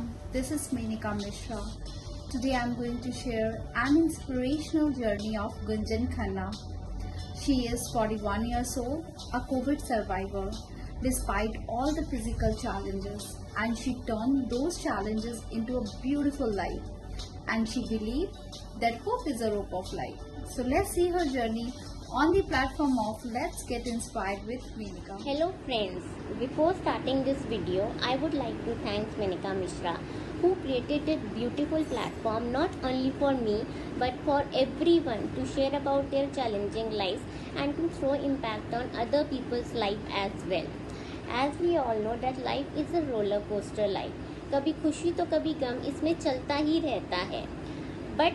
everyone, this is Menika Mishra. Today I am going to share an inspirational journey of Gunjan Khanna. She is 41 years old, a COVID survivor, despite all the physical challenges, and she turned those challenges into a beautiful life. And she believed that hope is a rope of life. So let's see her journey on the platform of Let's Get Inspired with Menika. Hello friends, before starting this video, I would like to thank Menika Mishra who created a beautiful platform not only for me but for everyone to share about their challenging lives and to throw impact on other people's life as well. As we all know that life is a roller coaster life. कभी खुशी तो कभी गम इसमें चलता ही रहता है. But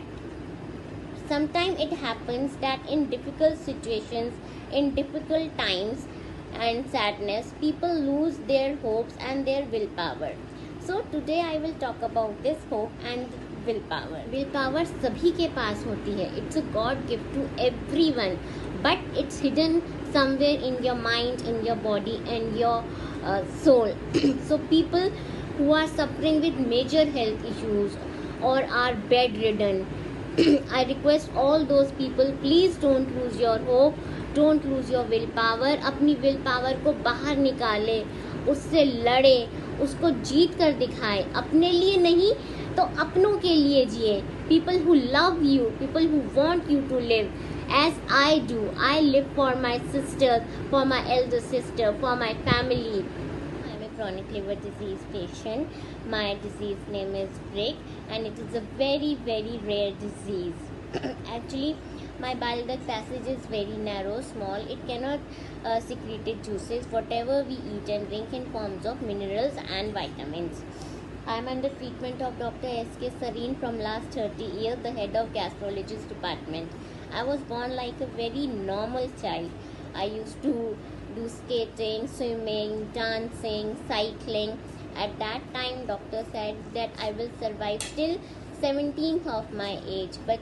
sometimes it happens that in difficult situations, in difficult times and sadness, people lose their hopes and their willpower. So today I will talk about this hope and willpower. Willpower सभी के पास होती है. It's a God gift to everyone, but it's hidden somewhere in your mind, in your body and your soul. So people who are suffering with major health issues or are bedridden, I request all those people, please don't lose your hope, don't lose your willpower. अपनी willpower को बाहर निकाले, उससे लड़े, उसको जीत कर दिखाए. अपने लिए नहीं तो अपनों के लिए जिए. People who love you, people who want you to live as I do. I live for my sisters, for my elder sister, for my family. I'm a chronic liver disease patient. My disease name is Frick and it is a very rare disease. Actually, my bile duct passage is very narrow, small. It cannot secrete juices, whatever we eat and drink in forms of minerals and vitamins. I am under treatment of Dr. S.K. Sareen from last 30 years, the head of gastrologist department. I was born like a very normal child. I used to do skating, swimming, dancing, cycling. At that time, doctor said that I will survive till 17th of my age. But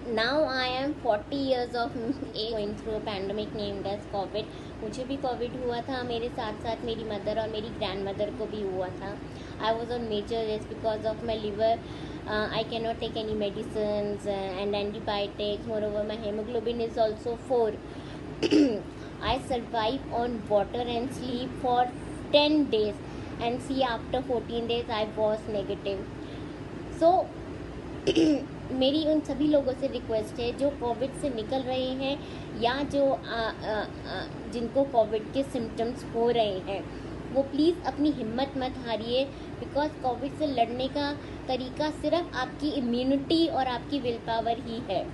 now I am 40 years of age, going through a pandemic named as COVID. मुझे भी Covid हुआ था, मेरे साथ साथ मेरी mother और मेरी ग्रैंड मदर को भी हुआ था. I was on major risk because of my liver. I cannot take any medicines and antibiotics. Moreover, my hemoglobin is also 4. I survived on water and sleep for 10 days and see after 14 days I was negative. So मेरी उन सभी लोगों से request है जो Covid से निकल रहे हैं या जो जिनको कोविड के सिम्टम्स हो रहे हैं, वो प्लीज़ अपनी हिम्मत मत हारिए. बिकॉज कोविड से लड़ने का तरीका सिर्फ आपकी इम्यूनिटी और आपकी विल पावर ही है.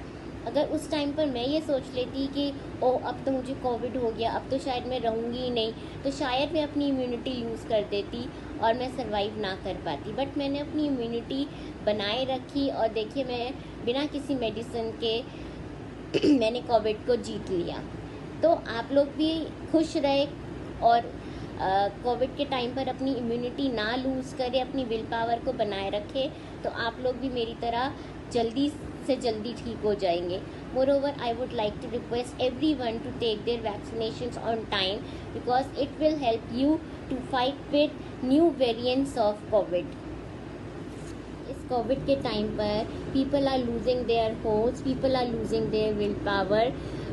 अगर उस टाइम पर मैं ये सोच लेती कि ओह अब तो मुझे कोविड हो गया, अब तो शायद मैं रहूँगी ही नहीं, तो शायद मैं अपनी इम्यूनिटी लूज़ कर देती और मैं सरवाइव ना कर पाती. बट मैंने अपनी इम्यूनिटी बनाए रखी और देखिए मैं बिना किसी मेडिसिन के मैंने कोविड को जीत लिया. तो आप लोग भी खुश रहे और कोविड के टाइम पर अपनी इम्यूनिटी ना लूज़ करें, अपनी विल पावर को बनाए रखें, तो आप लोग भी मेरी तरह जल्दी से जल्दी ठीक हो जाएंगे. Moreover, I would like to request everyone to take their vaccinations on time because it will help you to fight with new variants of COVID. इस कोविड के टाइम पर people are losing their hopes, people are losing their willpower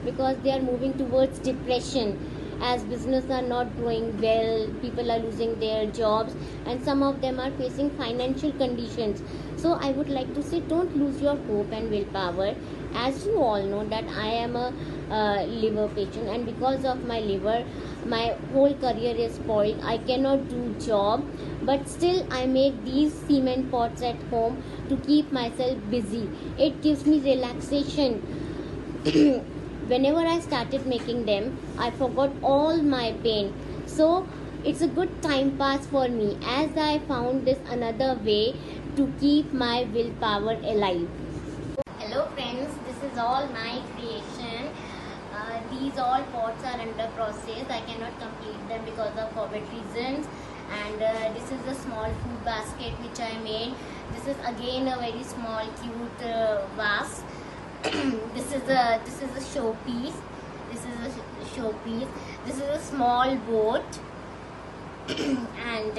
because they are moving towards depression. As business are not growing well, people are losing their jobs and some of them are facing financial conditions. So I would like to say don't lose your hope and willpower. As you all know that I am a liver patient and because of my liver, my whole career is spoiled. I cannot do job, but still I make these cement pots at home to keep myself busy. It gives me relaxation. Whenever I started making them, I forgot all my pain. So it's a good time pass for me as I found this another way to keep my willpower alive. Hello friends, this is all my creation. These all pots are under process. I cannot complete them because of COVID reasons. And this is a small food basket which I made. This is again a very small cute vase. This is a showpiece. This is a showpiece. This is a small boat, and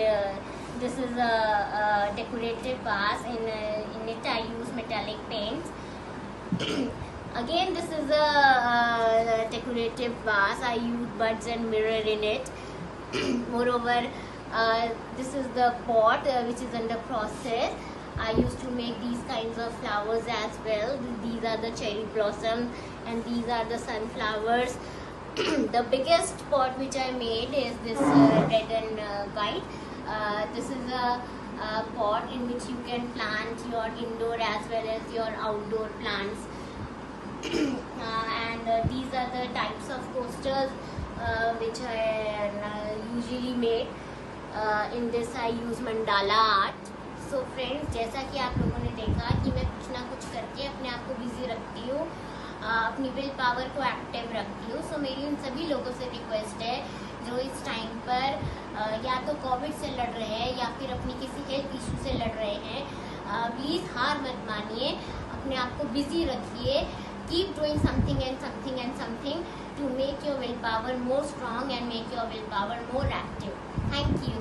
This is a decorative vase. In it I use metallic paints. Again, this is a decorative vase. I use buds and mirror in it. Moreover, this is the pot which is under process. I used to make these kinds of flowers as well. These are the cherry blossom and these are the sunflowers. The biggest pot which I made is this red and white. This is a pot in which you can plant your indoor as well as your outdoor plants. And these are the types of coasters which I usually make. In this I use mandala art. So friends, जैसा कि आप लोगों ने देखा कि मैं कुछ ना कुछ करके अपने आप को बिजी रखती हूँ, अपनी विल पावर को एक्टिव रखती हूँ. सो मेरी उन सभी लोगों से रिक्वेस्ट है जो इस टाइम पर या तो कोविड से लड़ रहे हैं या फिर अपनी किसी हेल्थ इशू से लड़ रहे हैं, प्लीज़ हार मत मानिए, अपने आप को बिजी रखिए. Keep doing something and something and something to make your willpower more strong and make your willpower more active. Thank you.